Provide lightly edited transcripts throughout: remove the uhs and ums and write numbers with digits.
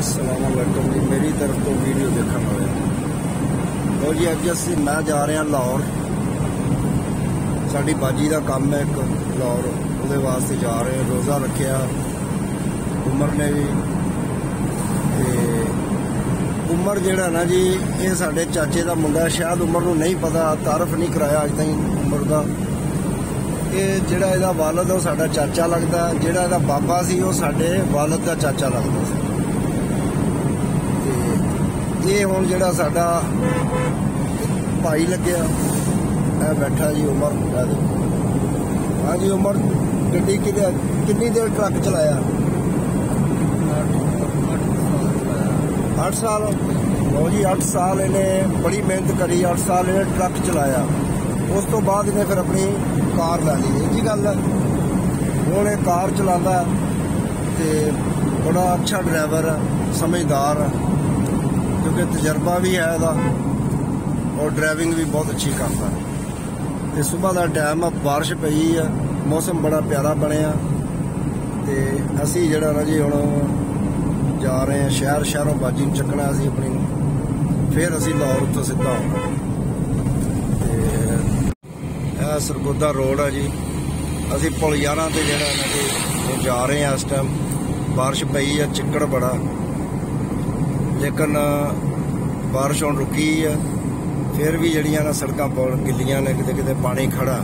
अस्सलाम वालेकुम जी, मेरी तरफ तो वीडियो देखने वाले लो जी। अज असी मैं जा रहे हैं लाहौर, साड़ी बाजी का काम है एक लाहौर, वो वास्ते जा रहे हैं। रोज़ा रखिया उमर ने भी। उमर जेड़ा ना जी, ये साडे चाचे का मुंडा, शायद उमर नूं नहीं पता, तारफ नहीं कराया अज तक उमर का। ये जेड़ा इहदा वालद है वो साडा चाचा लगता, जेड़ा इहदा बाबा सी वो साडे वालद का चाचा लगता सी। ये हुण जेड़ा साडा भाई लग्या है बैठा जी उमर। हाँ जी उमर, गड्डी कितनी देर ट्रक चलाया? 8 साल। लो जी 8 साल इन्हें बड़ी मेहनत करी, 8 साल इन्हें ट्रक चलाया। उस तो बाद इन्हें फिर अपनी कार लै ली। जी गल है, हुण ये कार चलाता ते बड़ा अच्छा ड्राइवर है, समझदार है, क्योंकि तजर्बा भी है इहदा और ड्राइविंग भी बहुत अच्छी करता है। तो सुबह का टाइम है, बारिश पई है, मौसम बड़ा प्यारा बनया। तो असी जड़ा ना जी हुण जा रहे हैं शहर, शहरों बाजी नूं चकना असी अपनी, फिर असी लाहौर उत्थों सीधा आउणा। यह सरगोदा रोड है जी। असी पुल 11 ते जड़ा ना जी जा रहे हैं। इस टाइम बारिश पई है, चिक्कड़ बड़ा, लेकिन बारिश हुण रुकी है, फिर भी जड़ियां ना सड़कां गिल्लियां ने, किते किते पानी खड़ा।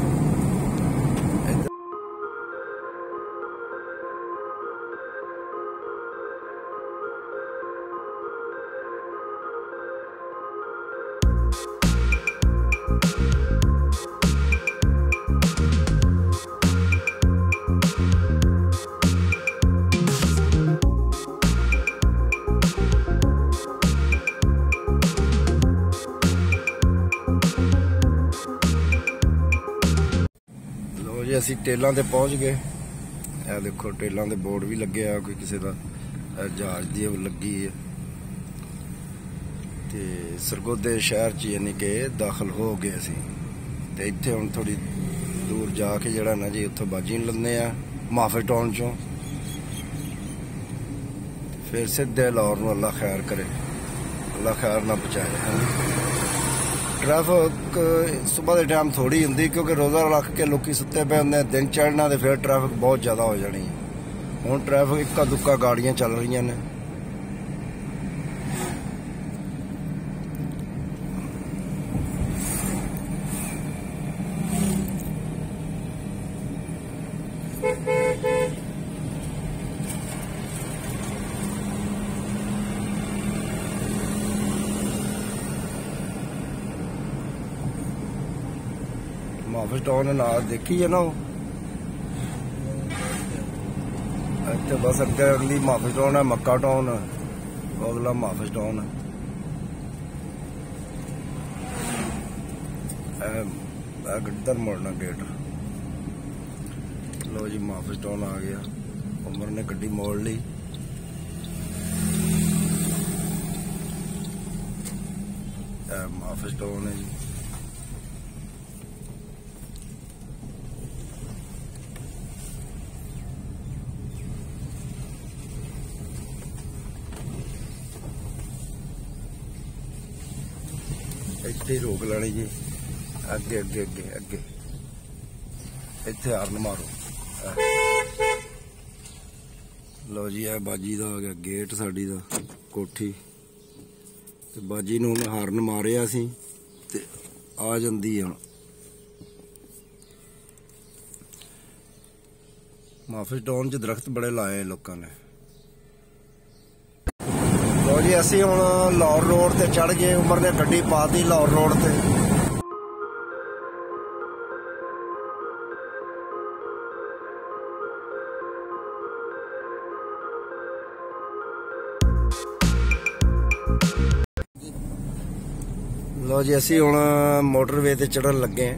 जी असी टेलों ते पहुंच गए। यह देखो टेलों के बोर्ड भी लगे आ, कोई किसी का जहाज की लगी है। तो सरगोदे शहर च यानी कि दाखिल हो गए असी। तो इत्थे हुण थोड़ी दूर जाके जड़ा ना जी उत्थों बाजी लैंदे आ माफे टाउन चों, फिर सीधे लाहौर नूं। अल्लाह खैर करे, अल्लाह खैर ना पहुंचाए। ट्रैफिक सुबह के टाइम थोड़ी होंगी, क्योंकि रोज़ा रख के लोग सुते पे होंगे। दिन चढ़ना तो फिर ट्रैफिक बहुत ज़्यादा हो जानी है। हुण ट्रैफिक इक्का दुक्का गाड़ियां चल रही ने। माफिस टाउन ना देखी है ना, इतने बस अगे अगली माफिस टाउन है, मक्का टाउन, अगला माफिस टाउन है। इधर मुड़ना गेट। लो जी माफिस टाउन आ गया। उमर ने गड्डी मोड़ ली। माफिस टाउन है जी। इत्थे ही रोक लेनी जी, अगे अगे अगे अगे, इत्थे हारन मारो। लो जी है बाजी का आ गया गेट, साड़ी दा कोठी। ते बाजी नूं हारन मारिया सी ते आ जांदी है। माफिस टाउन च दरख्त बड़े लाए लोगों ने। लो जी असी हुण लाहौर रोड ते चढ़ गए। उमर ने गड्डी पाती लाहौर रोड ते। लो जी असी हुण मोटरवे ते चढ़न लगे।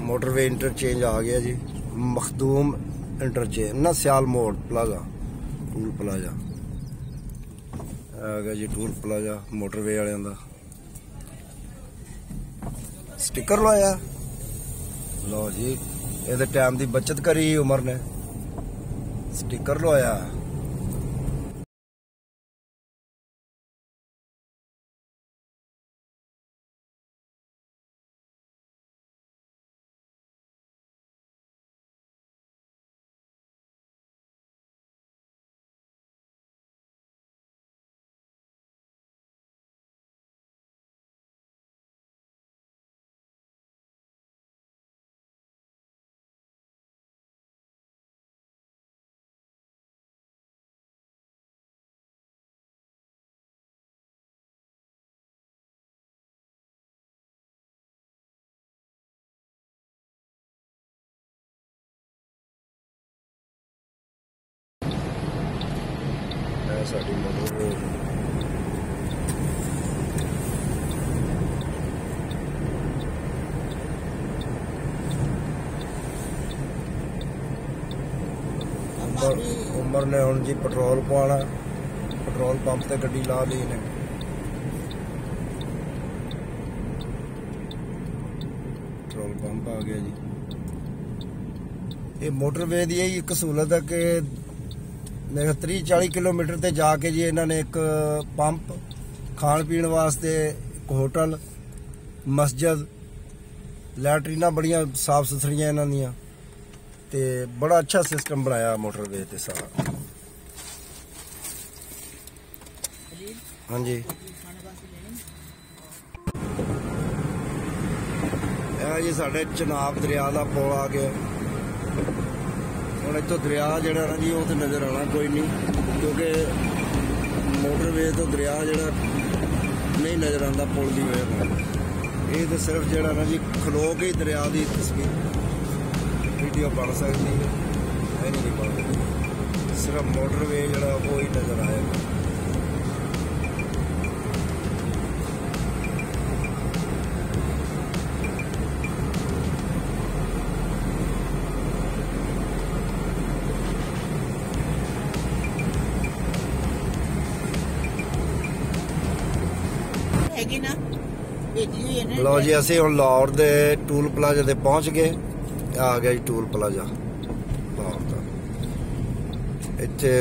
मोटरवे इंटरचेंज आ गया जी, मखदूम इंटरचेंज ना, सियाल मोड़ प्लाजा, टूल प्लाजा आ गया जी। टूल प्लाजा मोटरवे वाले का स्टिकर लवाया। लो जी ये टाइम की बचत करी उमर ने, स्टिकर लवाया। साडी मोटरवे। उमर ने हुण जी पेट्रोल पवाना, पेट्रोल पंप ते गड्डी ला ली ने। पेट्रोल पंप आ गया जी। ये मोटरवे की यही एक सहूलत है कि मेरे 30-40 किलोमीटर ते जाके जी इन्होंने एक पंप, खाण पीण वास्ते एक होटल, मस्जिद, लैटरीना बड़ियां साफ सुथरियां इन्हां दियां ते बड़ा अच्छा सिस्टम बनाया मोटरवे ते सारा। हाँ जी, जी साढ़े चनाब दरिया का पुल आ गया। ਹੁਣ ਇੱਥੋਂ ਦਰਿਆ ਜਿਹੜਾ ਨਾ ਜੀ ਉਹ ਤੇ ਨਜ਼ਰ ਆਉਣਾ ਕੋਈ ਨਹੀਂ, ਕਿਉਂਕਿ ਮੋਟਰਵੇ ਤੋਂ ਦਰਿਆ ਜਿਹੜਾ ਨਹੀਂ ਨਜ਼ਰ ਆਉਂਦਾ ਪੁਲ ਦੀ ਵਜ੍ਹਾ ਨਾਲ। ਇਹ ਤਾਂ ਸਿਰਫ ਜਿਹੜਾ ਨਾ ਜੀ ਖਲੋ ਕੇ ਦਰਿਆ ਦੀ ਤਸਵੀਰ ਵੀਡੀਓ ਬਣ ਸਕਦੀ ਹੈ, ਇਹ ਨਹੀਂ ਬਣਦੀ। ਸਿਰਫ ਮੋਟਰਵੇ ਜਿਹੜਾ ਉਹ ਹੀ ਨਜ਼ਰ ਆਏਗਾ। लो जी असी हम लाहौर के टूल प्लाजा ते पहुंच गए। आ गया जी टूल प्लाजा लाहौर का। इत्थे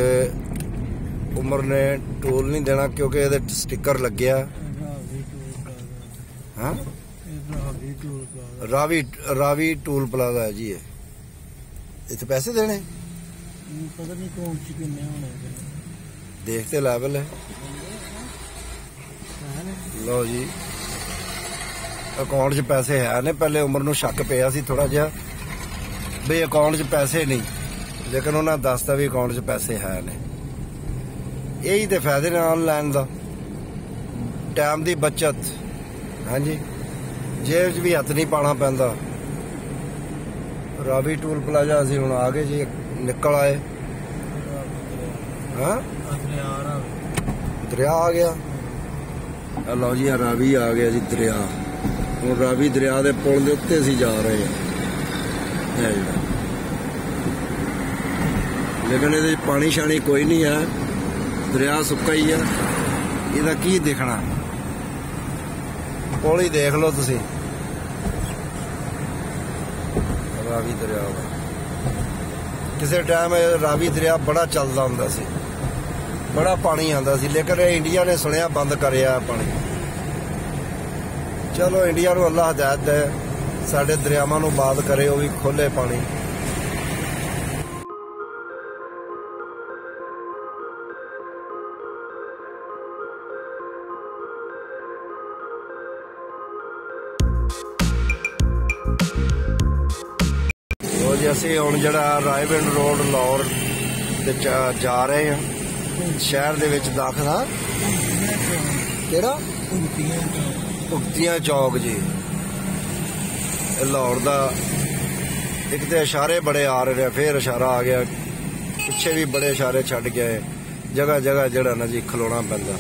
उमर ने टूल नहीं देना क्योंकि ये स्टिकर लगे। हाँ रावी टूल प्लाजा है जी। इत्थे पैसे देने पता नहीं कौन सी किन्ने होने देखते लेवल है। लो जी अकाउंट च पैसे है ने। पहले उमर नूं शक पिया सी थोड़ा जिहा भी अकाउंट च पैसे नहीं, लेकिन उन्हें दसता भी अकाउंट च पैसे है ने। यही तो फायदे ने ऑनलाइन का, टाइम की बचत। हाँ जी, जेब च भी हथ नहीं पाना पैंदा। रावी टूल प्लाजा असीं हुण आ गए जी, निकल आए। हाँ दरिया आ गया। लो जी रावी आ गया जी दरिया। ਹੁਣ ਰਾਵੀ ਦਰਿਆ ਦੇ ਪੁਲ ਦੇ ਉੱਤੇ ਅਸੀਂ ਜਾ ਰਹੇ ਹਾਂ। ਲੇਕਿਨ ਇਹਦੇ ਪਾਣੀ ਸ਼ਾਣੀ ਕੋਈ ਨਹੀਂ ਹੈ, ਦਰਿਆ ਸੁੱਕਾ ਹੀ ਆ। ਇਹਦਾ ਕੀ ਦਿਖਣਾ, ਪੁਲ ਹੀ ਦੇਖ ਲਓ ਤੁਸੀਂ। ਰਾਵੀ ਦਰਿਆ ਦਾ ਕਿਸੇ ਟਾਈਮ ਰਾਵੀ ਦਰਿਆ ਬੜਾ ਚੱਲਦਾ ਹੁੰਦਾ ਸੀ, ਬੜਾ ਪਾਣੀ ਆਉਂਦਾ ਸੀ, ਲੇਕਿਨ ਇੰਡੀਆ ਨੇ ਸੁਣਿਆ ਬੰਦ ਕਰਿਆ ਪਾਣੀ। चलो इंडिया को अल्लाह हदायत दे, साढ़े दरियावां नूं आबाद करे, वो भी खोले पानी। तो जी असीं हुण जिहड़ा रायविंड रोड लाहौर ते जा रहे हैं, शहर दे विच दाखल। हाँ किहड़ा भुगतियां चौक जी। लाहौर का एक तो इशारे बड़े आ रहे, फिर इशारा आ गया, पिछे भी बड़े इशारे छड़ गए। जगह जगह जड़ा ना जी खलोना पैंदा।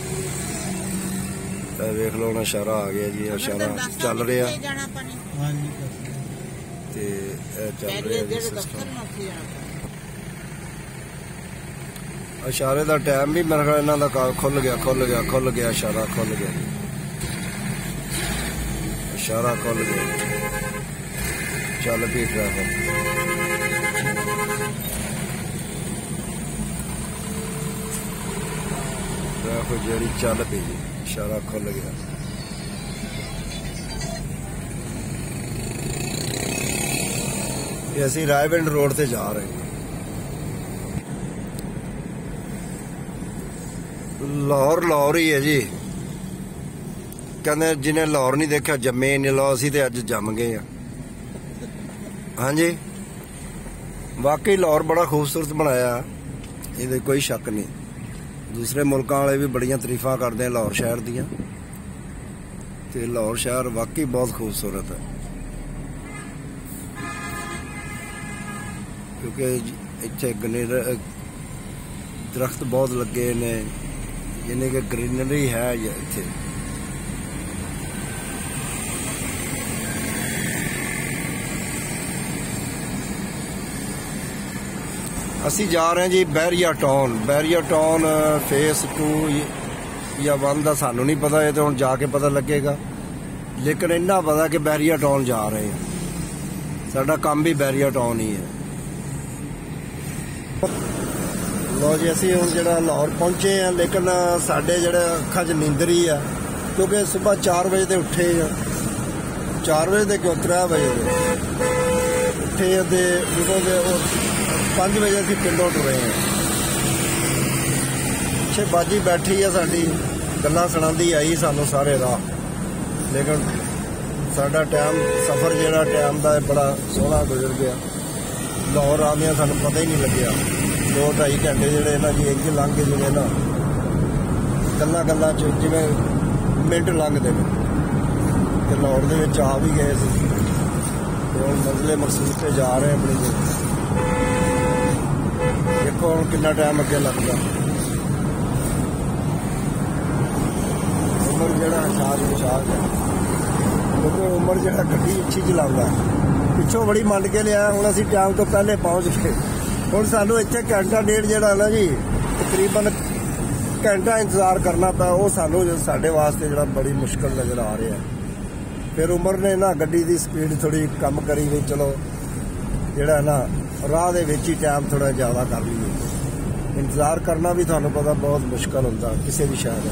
वेख लो इशारा आ गया जी, इशारा चल रहा चल रहा। इशारे का टाइम भी मेरे ख्याल इन्हों का खुल गया इशारा खुल गया, इशारा खुल गया। चल पी ट्रैफिक। ट्रैफिक जी चल पी, इशारा खुल गया। ये असी रायविंड रोड से जा रहे हैं। लाहौर ही है जी। कहते जिन्हें लाहौर नहीं देखा जम्मे नहीं। लो असी तो अज जम गए हैं। हाँ जी वाकई लाहौर बड़ा खूबसूरत बनाया, ये कोई शक नहीं। दूसरे मुल्कों वाले भी बड़ियां तारीफा करते हैं लाहौर शहर दियां। ते लाहौर शहर वाकई बहुत खूबसूरत है, क्योंकि इत्थे दरख्त बहुत लगे ने, यानी कि ग्रीनरी है इत्थे। असी जा रहे हैं जी Bairiya town. Bairiya town phase 2 या 1 का सानू नहीं पता, ये तो हुण जाके पता लगेगा, लेकिन इन्ना पता कि बैरिया टाउन जा रहे हैं। साडा काम भी बैरिया टाउन ही है। लो जी असी हुण जिहड़ा लाहौर पहुंचे हैं, लेकिन साडे जिहड़े अखां च नींदर ही है, क्योंकि सुबह 4 बजे ते उठे हैं। 4 बजे ते क्यों 3 बजे उठे ते उदों दे 5 बजे असी पिंडों टुरे हैं। पिछे बाजी बैठी है साडी, गल्लां सुणांदी आई सानू सारे राह, लेकिन साडा टाइम सफ़र जिहड़ा टाइम दा बड़ा सोहना गुजर गया। लाहौर आंदियां सानू पता ही नहीं लग्या। 2-2.5 घंटे जिहड़े ना जी इंज लंघ के जिवें ना गल्लां च जिवें मिंट लंघदे ने। ते लाहौर दे विच आ भी गए सी, हुण मंजिले मकसूद ते जा रहे हैं अपनी। देखो हुण कितना टाइम अगे लगदा। उमर जिहड़ा शाद विशाल है, क्योंकि उमर जिहड़ा गड्डी अच्छी चलाउंदा, पिछों बड़ी मंड के लिया। हुण असीं टाइम तो पहले पहुंच गए। हुण सानू इत्थे घंटा डेढ़ जिहड़ा ना जी तकरीबन घंटा इंतजार करना पिया। वो सानू साडे वास्ते जिहड़ा बड़ी मुश्किल नज़र आ रहा है। फिर उमर ने ना गड्डी की स्पीड थोड़ी कम करी भी, चलो जिहड़ा ना राह दे विच ही टाइम थोड़ा ज़्यादा कर लीए। इंतजार करना भी तुहानू पता बहुत मुश्किल हुंदा किसी भी शहर।